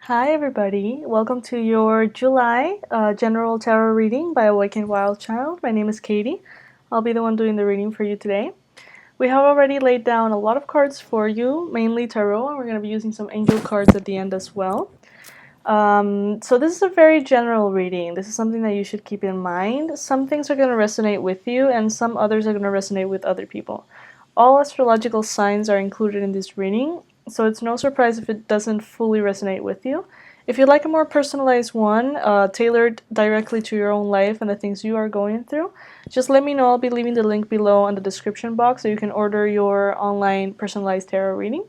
Hi everybody, welcome to your July general tarot reading by Awakened Wild Child. My name is Katie. I'll be the one doing the reading for you today. We have already laid down a lot of cards for you, mainly tarot, and we're going to be using some angel cards at the end as well. So this is a very general reading. This is something that you should keep in mind. Some things are going to resonate with you and some others are going to resonate with other people. All astrological signs are included in this reading, so it's no surprise if it doesn't fully resonate with you. If you'd like a more personalized one, tailored directly to your own life and the things you are going through, just let me know. I'll be leaving the link below in the description box so you can order your online personalized tarot reading.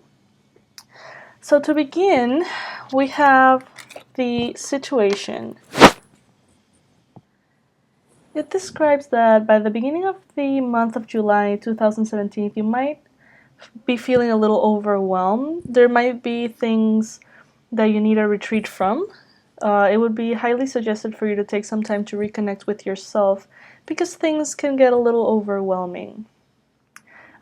So to begin, we have the situation. It describes that by the beginning of the month of July 2017, you might be feeling a little overwhelmed. There might be things that you need a retreat from. It would be highly suggested for you to take some time to reconnect with yourself because things can get a little overwhelming.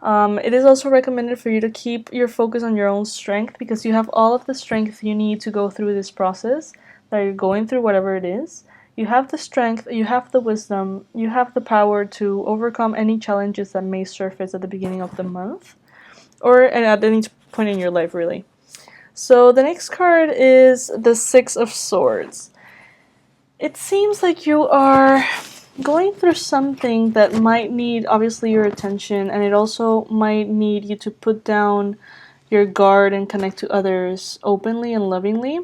It is also recommended for you to keep your focus on your own strength because you have all of the strength you need to go through this process that you're going through, whatever it is. You have the strength, you have the wisdom, you have the power to overcome any challenges that may surface at the beginning of the month or at any point in your life, really. So the next card is the Six of Swords. It seems like you are going through something that might need, obviously, your attention, and it also might need you to put down your guard and connect to others openly and lovingly.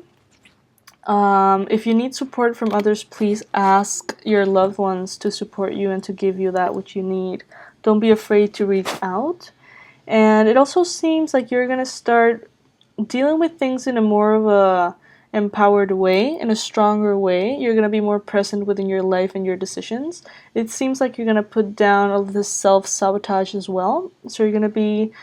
If you need support from others, please ask your loved ones to support you and to give you that which you need. Don't be afraid to reach out. And it also seems like you're going to start dealing with things in a more of a empowered way, in a stronger way. You're going to be more present within your life and your decisions. It seems like you're going to put down all of this self-sabotage as well. So you're going to be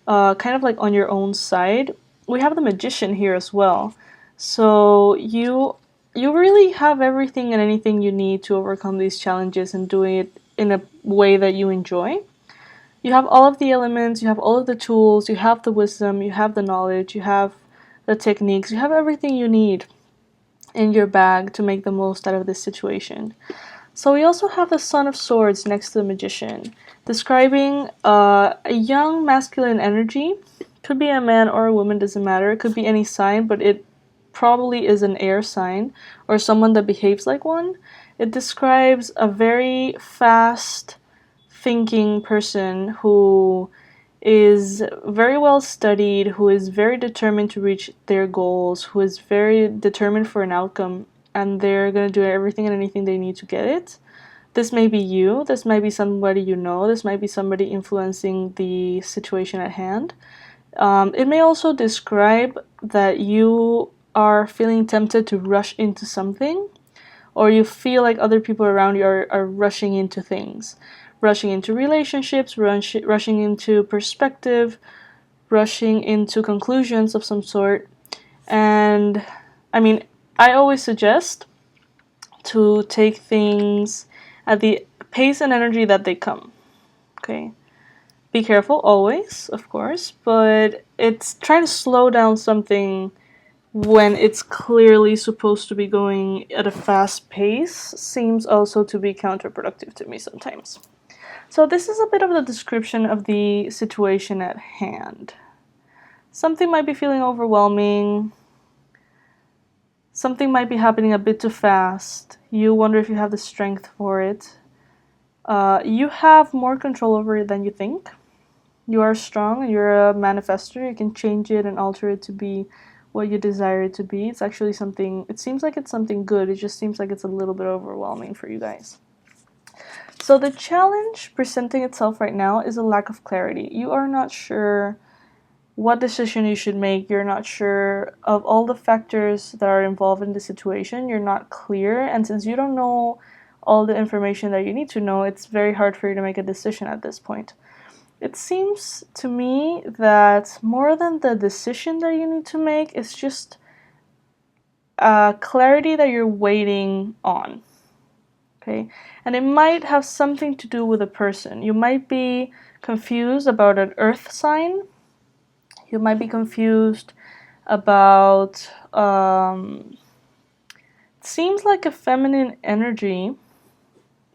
kind of like on your own side. We have the Magician here as well. So you really have everything and anything you need to overcome these challenges and do it in a way that you enjoy. You have all of the elements, you have all of the tools, you have the wisdom, you have the knowledge, you have the techniques, you have everything you need in your bag to make the most out of this situation. So we also have the Son of Swords next to the Magician, describing a young masculine energy. Could be a man or a woman, doesn't matter. It could be any sign, but it probably is an air sign or someone that behaves like one. It describes a very fast thinking person who is very well studied, who is very determined to reach their goals, who is very determined for an outcome, and they're going to do everything and anything they need to get it. This may be you, this might be somebody you know, this might be somebody influencing the situation at hand. It may also describe that you are feeling tempted to rush into something, or you feel like other people around you are rushing into things. Rushing into relationships, rushing into perspective, rushing into conclusions of some sort. And I mean, I always suggest to take things at the pace and energy that they come. Okay? Be careful always, of course, but it's trying to slow down something when it's clearly supposed to be going at a fast pace seems also to be counterproductive to me sometimes. So this is a bit of the description of the situation at hand. Something might be feeling overwhelming. Something might be happening a bit too fast. You wonder if you have the strength for it. You have more control over it than you think. You are strong and you're a manifestor. You can change it and alter it to be what you desire it to be. It's actually something, it seems like it's something good. It just seems like it's a little bit overwhelming for you guys. So the challenge presenting itself right now is a lack of clarity. You are not sure what decision you should make. You're not sure of all the factors that are involved in the situation. You're not clear. And since you don't know all the information that you need to know, it's very hard for you to make a decision at this point. It seems to me that more than the decision that you need to make, it's just clarity that you're waiting on. Okay, and it might have something to do with a person. You might be confused about an earth sign. You might be confused about, seems like a feminine energy.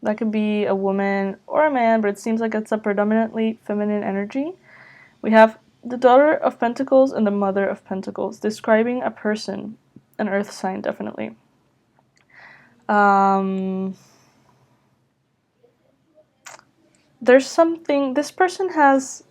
That could be a woman or a man, but it seems like it's a predominantly feminine energy. We have the Daughter of Pentacles and the Mother of Pentacles, describing a person, an earth sign, definitely. There's something, this person has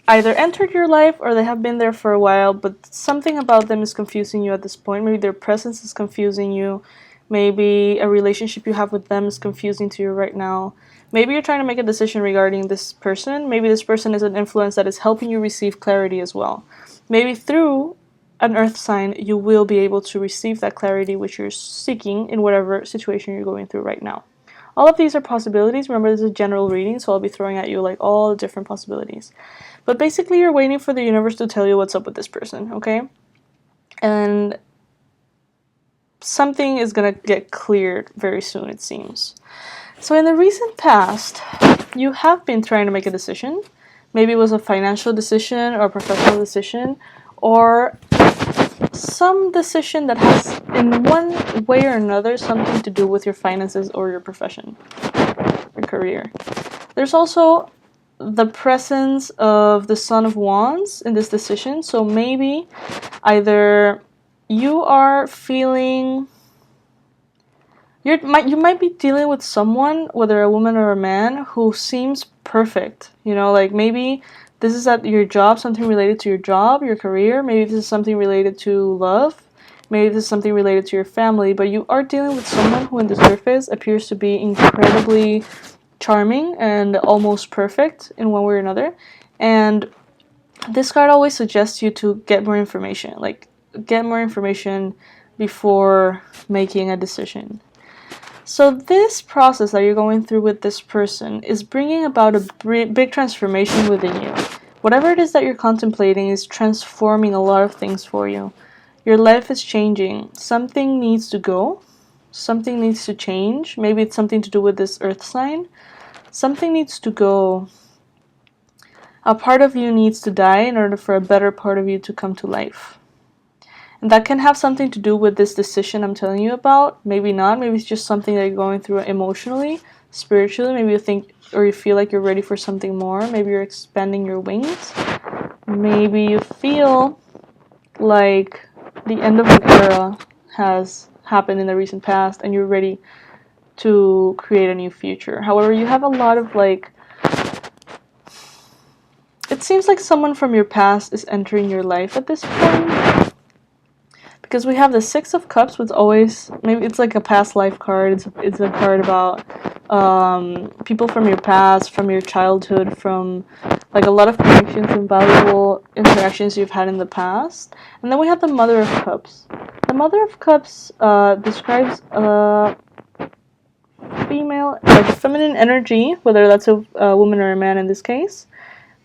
either entered your life or they have been there for a while, but something about them is confusing you at this point. Maybe their presence is confusing you. Maybe a relationship you have with them is confusing to you right now. Maybe you're trying to make a decision regarding this person. Maybe this person is an influence that is helping you receive clarity as well. Maybe through an earth sign, you will be able to receive that clarity which you're seeking in whatever situation you're going through right now. All of these are possibilities. Remember, this is a general reading, so I'll be throwing at you like all the different possibilities. But basically, you're waiting for the universe to tell you what's up with this person, okay? And something is going to get cleared very soon, it seems. So in the recent past, you have been trying to make a decision. Maybe it was a financial decision or a professional decision, or some decision that has, in one way or another, something to do with your finances or your profession, your career. There's also the presence of the Son of Wands in this decision. So maybe either you are feeling, you might be dealing with someone, whether a woman or a man, who seems perfect. You know, like maybe this is at your job, something related to your job, your career. Maybe this is something related to love. Maybe this is something related to your family. But you are dealing with someone who, in the surface, appears to be incredibly charming and almost perfect in one way or another. And this card always suggests you to get more information. Like, get more information before making a decision. So this process that you're going through with this person is bringing about a big transformation within you. Whatever it is that you're contemplating is transforming a lot of things for you. Your life is changing. Something needs to go. Something needs to change. Maybe it's something to do with this earth sign. Something needs to go. A part of you needs to die in order for a better part of you to come to life. And that can have something to do with this decision I'm telling you about. Maybe not. Maybe it's just something that you're going through emotionally, spiritually. Maybe you think or you feel like you're ready for something more. Maybe you're expanding your wings. Maybe you feel like the end of an era has happened in the recent past and you're ready to create a new future. However, you have a lot of like, it seems like someone from your past is entering your life at this point. Because we have the Six of Cups, which always, maybe it's like a past life card. It's a card about people from your past, from your childhood, from like a lot of connections and valuable interactions you've had in the past. And then we have the Mother of Cups. The Mother of Cups describes a female, like a feminine energy, whether that's a woman or a man in this case,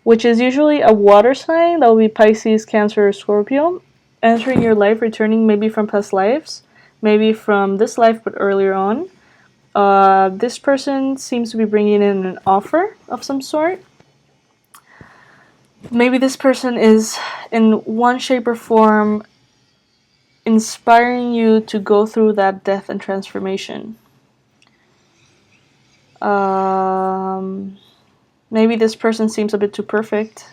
which is usually a water sign. That will be Pisces, Cancer, or Scorpio. Entering your life, returning maybe from past lives, maybe from this life but earlier on. This person seems to be bringing in an offer of some sort. Maybe this person is in one shape or form inspiring you to go through that death and transformation. Maybe this person seems a bit too perfect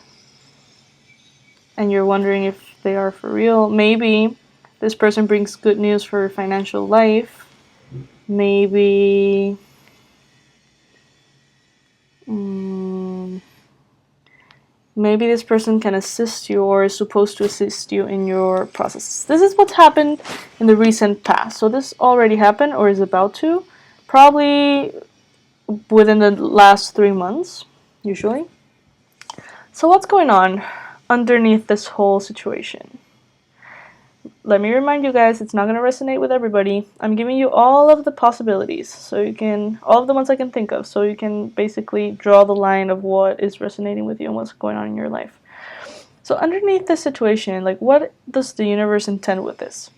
and you're wondering if they are for real. Maybe this person brings good news for your financial life. Maybe maybe this person can assist you or is supposed to assist you in your process. This is what's happened in the recent past. So this already happened or is about to. Probably within the last 3 months, usually. So what's going on underneath this whole situation? Let me remind you guys, it's not going to resonate with everybody. I'm giving you all of the possibilities, so you can, all of the ones I can think of, so you can basically draw the line of what is resonating with you and what's going on in your life. So underneath this situation, like, what does the universe intend with this?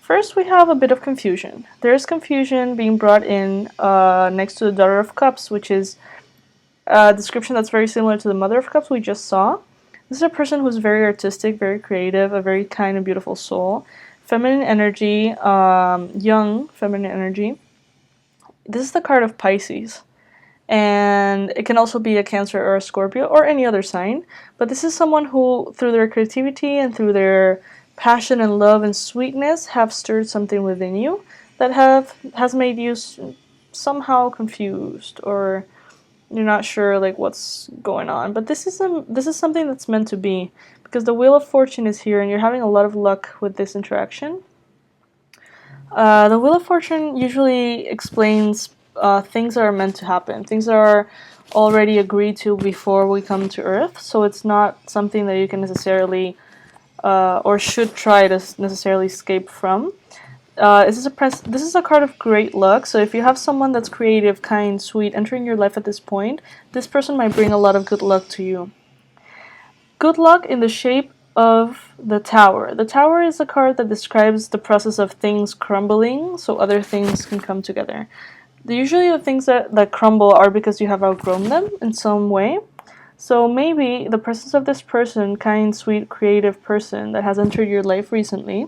First, we have a bit of confusion. There's confusion being brought in next to the Daughter of Cups, which is a description that's very similar to the Mother of Cups we just saw. This is a person who's very artistic, very creative, a very kind and beautiful soul. Feminine energy, young feminine energy. This is the card of Pisces. And it can also be a Cancer or a Scorpio or any other sign. But this is someone who, through their creativity and through their passion and love and sweetness, have stirred something within you that has made you somehow confused, or you're not sure like what's going on. But this is something that's meant to be, because the Wheel of Fortune is here and you're having a lot of luck with this interaction. The Wheel of Fortune usually explains things that are meant to happen, things that are already agreed to before we come to Earth, so it's not something that you can necessarily or should try to necessarily escape from. This is a card of great luck, so if you have someone that's creative, kind, sweet entering your life at this point, this person might bring a lot of good luck to you. Good luck in the shape of the Tower. The Tower is a card that describes the process of things crumbling so other things can come together. Usually the things that crumble are because you have outgrown them in some way. So maybe the presence of this person, kind, sweet, creative person that has entered your life recently,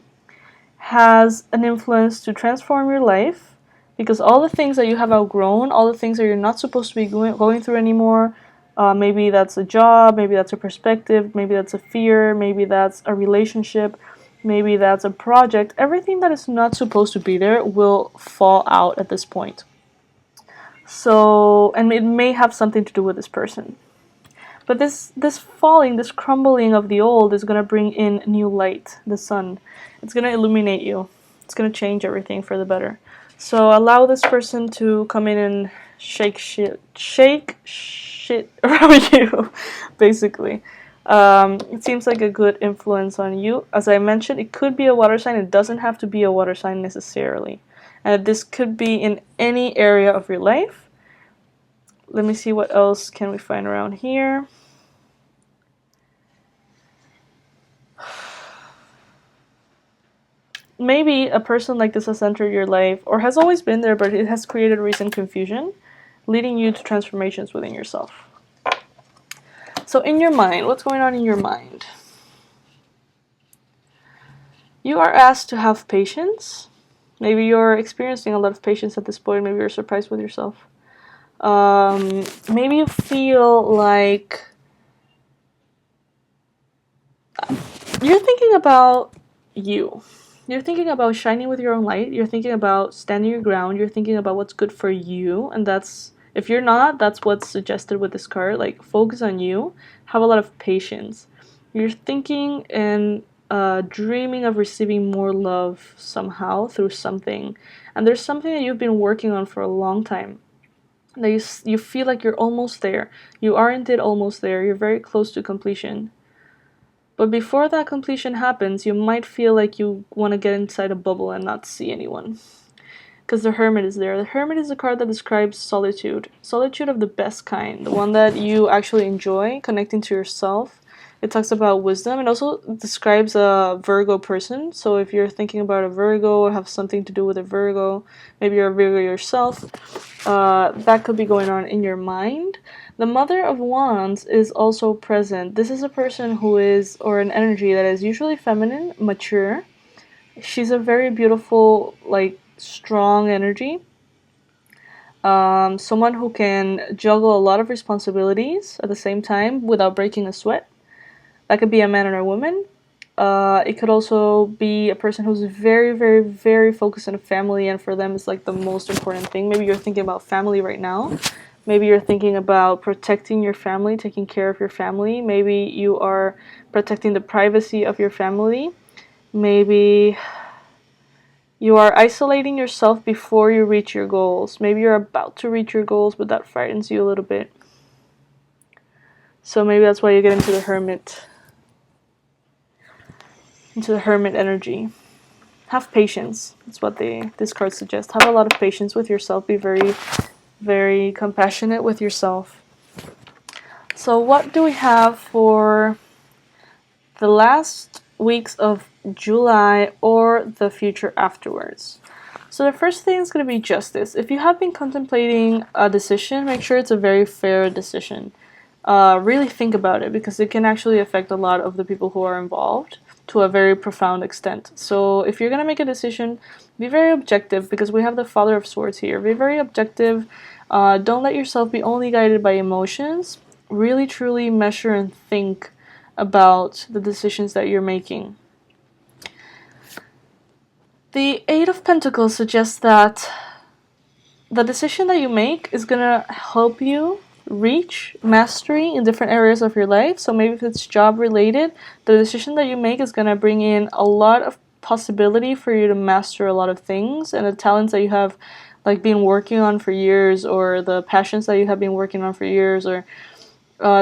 has an influence to transform your life, because all the things that you have outgrown, all the things that you're not supposed to be going through anymore, maybe that's a job, maybe that's a perspective, maybe that's a fear, maybe that's a relationship, maybe that's a project, everything that is not supposed to be there will fall out at this point. So, and it may have something to do with this person. But this falling, this crumbling of the old is going to bring in new light, the sun. It's going to illuminate you. It's going to change everything for the better. So allow this person to come in and shake shit around you, basically. It seems like a good influence on you. As I mentioned, it could be a water sign. It doesn't have to be a water sign necessarily. And this could be in any area of your life. Let me see what else can we find around here. Maybe a person like this has entered your life, or has always been there, but it has created recent confusion, leading you to transformations within yourself. So in your mind, what's going on in your mind? You are asked to have patience. Maybe you're experiencing a lot of patience at this point. Maybe you're surprised with yourself. Maybe you feel like you're thinking about you. You're thinking about shining with your own light. You're thinking about standing your ground. You're thinking about what's good for you. And that's, if you're not, that's what's suggested with this card. Like, focus on you. Have a lot of patience. You're thinking and dreaming of receiving more love somehow through something. And there's something that you've been working on for a long time. That you feel like you're almost there. You are indeed almost there. You're very close to completion. But before that completion happens, you might feel like you want to get inside a bubble and not see anyone. Because the Hermit is there. The Hermit is a card that describes solitude. Solitude of the best kind. The one that you actually enjoy, connecting to yourself. It talks about wisdom. It also describes a Virgo person. So if you're thinking about a Virgo or have something to do with a Virgo, maybe you're a Virgo yourself, that could be going on in your mind. The Mother of Wands is also present. This is a person who is, or an energy that is usually feminine, mature. She's a very beautiful, like, strong energy. Someone who can juggle a lot of responsibilities at the same time without breaking a sweat. That could be a man or a woman. It could also be a person who's very, very, very focused on a family, and for them it's like the most important thing. Maybe you're thinking about family right now. Maybe you're thinking about protecting your family, taking care of your family. Maybe you are protecting the privacy of your family. Maybe you are isolating yourself before you reach your goals. Maybe you're about to reach your goals, but that frightens you a little bit. So maybe that's why you get into the Hermit. Into the Hermit energy. Have patience. That's what this card suggests. Have a lot of patience with yourself. Be very, very compassionate with yourself. So what do we have for the last weeks of July or the future afterwards? So the first thing is going to be justice. If you have been contemplating a decision, make sure it's a very fair decision. really think about it, because it can actually affect a lot of the people who are involved to a very profound extent. So if you're going to make a decision, be very objective, because we have the Father of Swords here. Be very objective. Don't let yourself be only guided by emotions. Really, truly measure and think about the decisions that you're making. The Eight of Pentacles suggests that the decision that you make is going to help you reach mastery in different areas of your life. So maybe if it's job related, the decision that you make is going to bring in a lot of possibility for you to master a lot of things, and the talents that you have like been working on for years, or the passions that you have been working on for years, or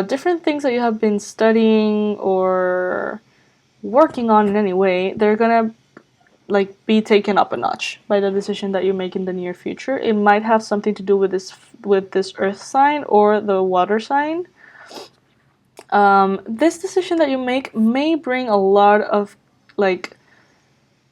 different things that you have been studying or working on in any way, they're gonna like be taken up a notch by the decision that you make in the near future. It might have something to do with this earth sign or the water sign. This decision that you make may bring a lot of like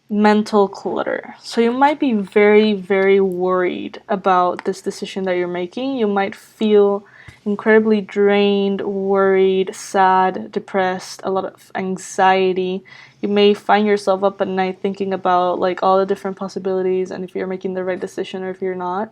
mental clutter. So you might be very, very worried about this decision that you're making. You might feel incredibly drained, worried, sad, depressed, a lot of anxiety. You may find yourself up at night thinking about like all the different possibilities and if you're making the right decision or if you're not.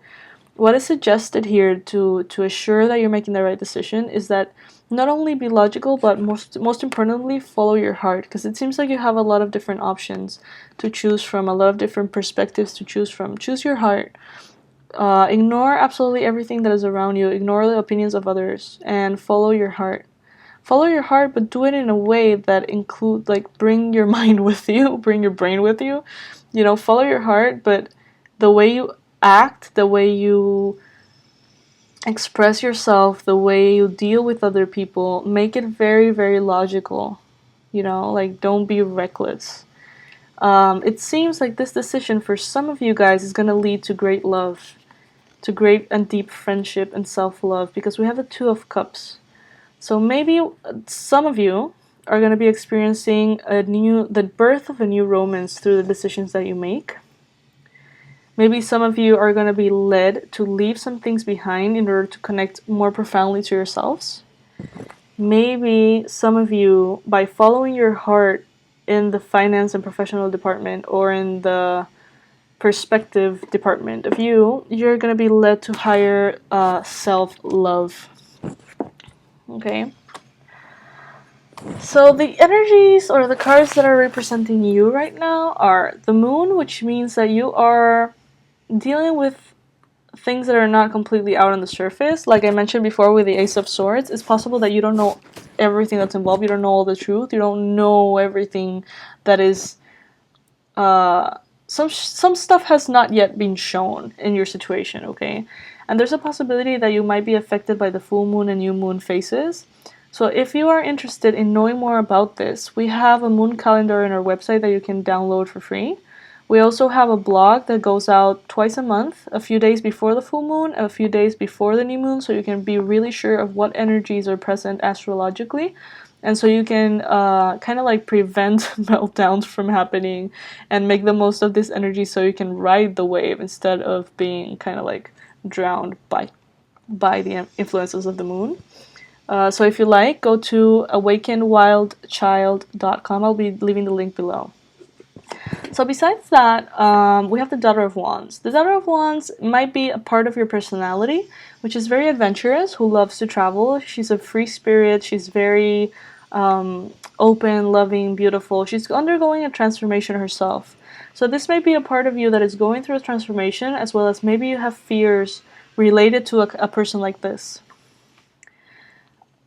What is suggested here to assure that you're making the right decision is that not only be logical, but most importantly, follow your heart, because it seems like you have a lot of different options to choose from, a lot of different perspectives to choose from. Choose your heart. Ignore absolutely everything that is around you. Ignore the opinions of others and follow your heart. Follow your heart, but do it in a way that include like bring your mind with you, bring your brain with you. You know, follow your heart, but the way you act, the way you express yourself, the way you deal with other people, make it very, very logical. You know, like don't be reckless. It seems like this decision for some of you guys is going to lead to great love, to great and deep friendship and self-love, because we have the Two of Cups. So maybe some of you are going to be experiencing the birth of a new romance through the decisions that you make. Maybe some of you are going to be led to leave some things behind in order to connect more profoundly to yourselves. Maybe some of you, by following your heart in the finance and professional department or in the perspective department of you, you're going to be led to higher self-love. Okay? So the energies or the cards that are representing you right now are the Moon, which means that you are dealing with things that are not completely out on the surface. Like I mentioned before with the Ace of Swords, it's possible that you don't know everything that's involved. You don't know all the truth. You don't know everything that is... Some stuff has not yet been shown in your situation, okay? And there's a possibility that you might be affected by the full moon and new moon phases. So if you are interested in knowing more about this, we have a moon calendar on our website that you can download for free. We also have a blog that goes out twice a month, a few days before the full moon, a few days before the new moon, so you can be really sure of what energies are present astrologically. And so you can kind of like prevent meltdowns from happening and make the most of this energy so you can ride the wave instead of being kind of like drowned by the influences of the moon. So if you like, go to awakenwildchild.com. I'll be leaving the link below. So besides that, we have the Daughter of Wands. The Daughter of Wands might be a part of your personality, which is very adventurous, who loves to travel. She's a free spirit. She's very open, loving, beautiful. She's undergoing a transformation herself. So this may be a part of you that is going through a transformation, as well as maybe you have fears related to a person like this.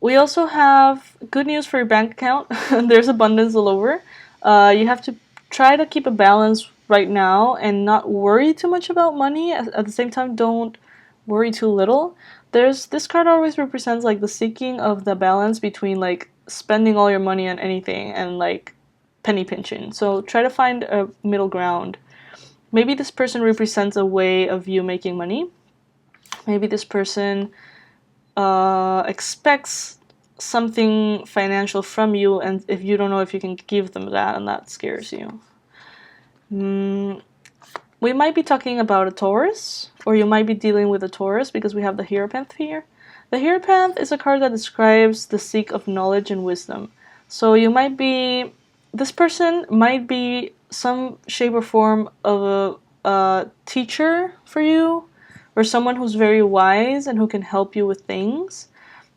We also have good news for your bank account. There's abundance all over. You have to try to keep a balance right now and not worry too much about money. At the same time, don't worry too little. This card always represents like the seeking of the balance between like spending all your money on anything and like penny pinching. So try to find a middle ground. Maybe this person represents a way of you making money. Maybe this person expects something financial from you, and if you don't know if you can give them that, and that scares you. We might be talking about a Taurus, or you might be dealing with a Taurus because we have the Hierophant here. The Hierophant is a card that describes the seek of knowledge and wisdom. So you might be, this person might be some shape or form of a teacher for you, or someone who's very wise and who can help you with things.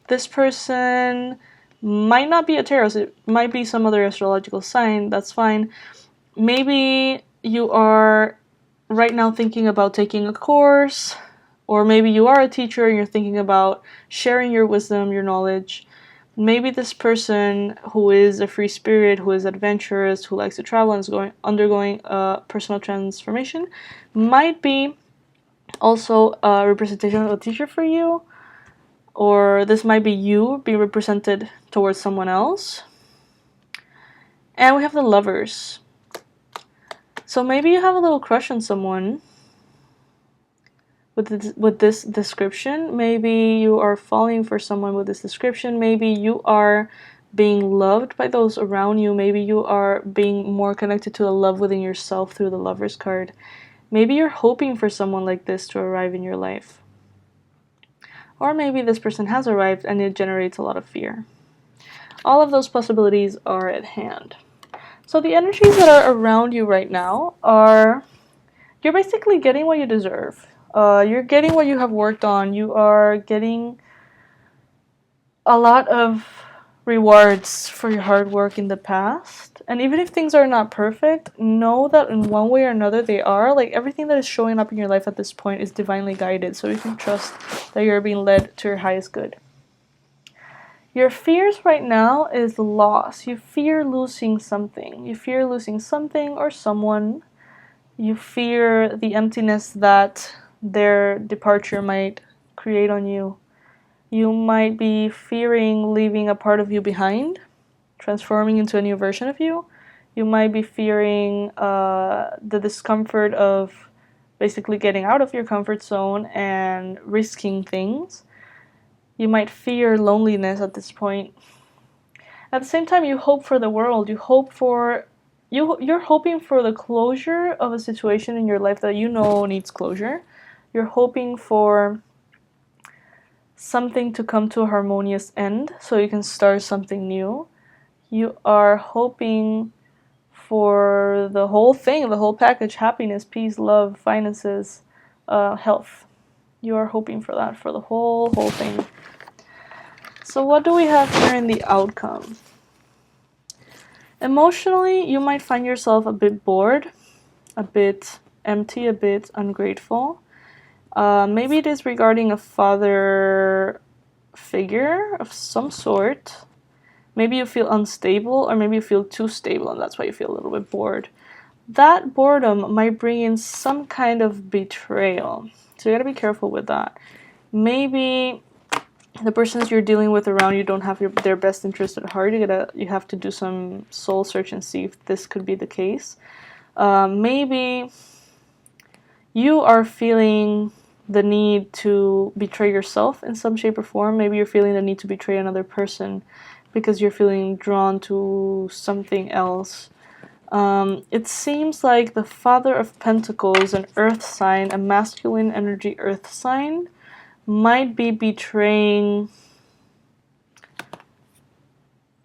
This person might not be a Taurus, it might be some other astrological sign, that's fine. Maybe you are right now thinking about taking a course, or maybe you are a teacher and you're thinking about sharing your wisdom, your knowledge. Maybe this person who is a free spirit, who is adventurous, who likes to travel and is undergoing a personal transformation, might be also a representation of a teacher for you, or this might be you being represented towards someone else. And we have the Lovers. So maybe you have a little crush on someone with this description. Maybe you are falling for someone with this description. Maybe you are being loved by those around you. Maybe you are being more connected to the love within yourself through the Lovers card. Maybe you're hoping for someone like this to arrive in your life. Or maybe this person has arrived and it generates a lot of fear. All of those possibilities are at hand. So the energies that are around you right now are, you're basically getting what you deserve. You're getting what you have worked on. You are getting a lot of rewards for your hard work in the past. And even if things are not perfect, know that in one way or another they are. Like, everything that is showing up in your life at this point is divinely guided. So you can trust that you're being led to your highest good. Your fears right now is loss. You fear losing something. You fear losing something or someone. You fear the emptiness that their departure might create on you. You might be fearing leaving a part of you behind, transforming into a new version of you. You might be fearing the discomfort of basically getting out of your comfort zone and risking things. You might fear loneliness at this point. At the same time, you hope for the world. You're hoping for the closure of a situation in your life that you know needs closure. You're hoping for something to come to a harmonious end so you can start something new. You are hoping for the whole thing, the whole package: happiness, peace, love, finances, health. You are hoping for that, for the whole thing. So what do we have here in the outcome? Emotionally, you might find yourself a bit bored, a bit empty, a bit ungrateful. Maybe it is regarding a father figure of some sort. Maybe you feel unstable, or maybe you feel too stable and that's why you feel a little bit bored. That boredom might bring in some kind of betrayal. So you gotta be careful with that. Maybe the persons you're dealing with around you don't have their best interest at heart. You have to do some soul search and see if this could be the case. Maybe you are feeling the need to betray yourself in some shape or form. Maybe you're feeling the need to betray another person because you're feeling drawn to something else. It seems like the Father of Pentacles, an earth sign, a masculine energy earth sign, might be betraying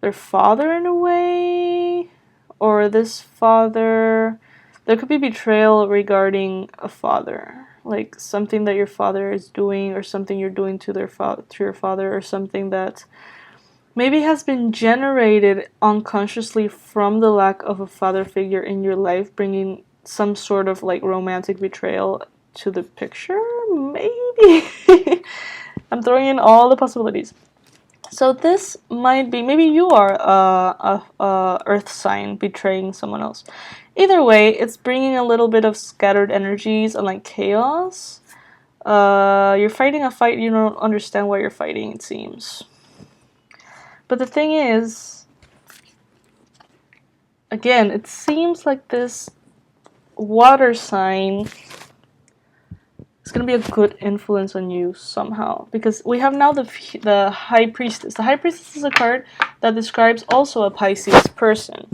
their father in a way, or this father, there could be betrayal regarding a father, like something that your father is doing, or something you're doing to your father, or something that maybe has been generated unconsciously from the lack of a father figure in your life, bringing some sort of like romantic betrayal to the picture. Maybe I'm throwing in all the possibilities. So this might be, maybe you are a earth sign betraying someone else. Either way, it's bringing a little bit of scattered energies and like chaos. You're fighting a fight you don't understand why you're fighting, it seems. But the thing is, again, it seems like this water sign is going to be a good influence on you somehow. Because we have now the High Priestess. The High Priestess is a card that describes also a Pisces person.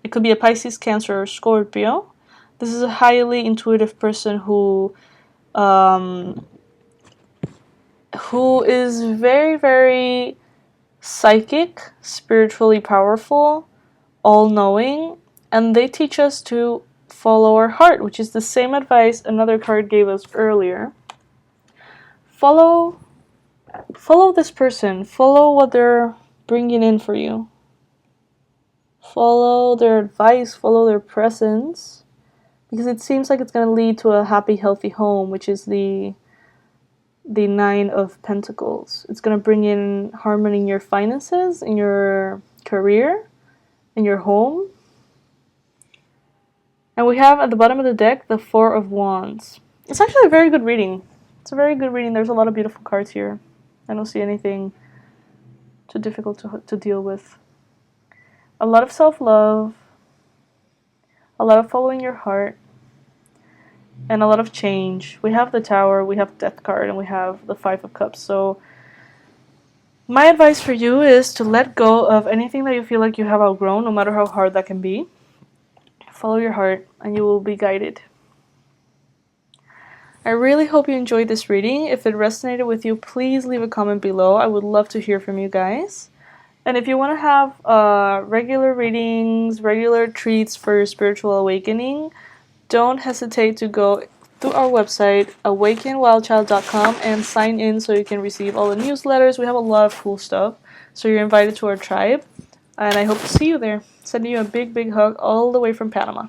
It could be a Pisces, Cancer, or Scorpio. This is a highly intuitive person who who is very, very psychic, spiritually powerful, all-knowing, and they teach us to follow our heart, which is the same advice another card gave us earlier. Follow this person. Follow what they're bringing in for you. Follow their advice. Follow their presence. Because it seems like it's going to lead to a happy, healthy home, which is the Nine of Pentacles. It's going to bring in harmony in your finances, in your career, in your home. And we have at the bottom of the deck the Four of Wands. It's actually a very good reading. It's a very good reading. There's a lot of beautiful cards here. I don't see anything too difficult to deal with. A lot of self-love. A lot of following your heart. And a lot of change. We have the Tower, we have the Death card, and we have the Five of Cups. So my advice for you is to let go of anything that you feel like you have outgrown, no matter how hard that can be. Follow your heart, and you will be guided. I really hope you enjoyed this reading. If it resonated with you, please leave a comment below. I would love to hear from you guys. And if you want to have regular readings, regular treats for your spiritual awakening, don't hesitate to go to our website, awakenwildchild.com, and sign in so you can receive all the newsletters. We have a lot of cool stuff, so you're invited to our tribe. And I hope to see you there. Sending you a big, big hug all the way from Panama.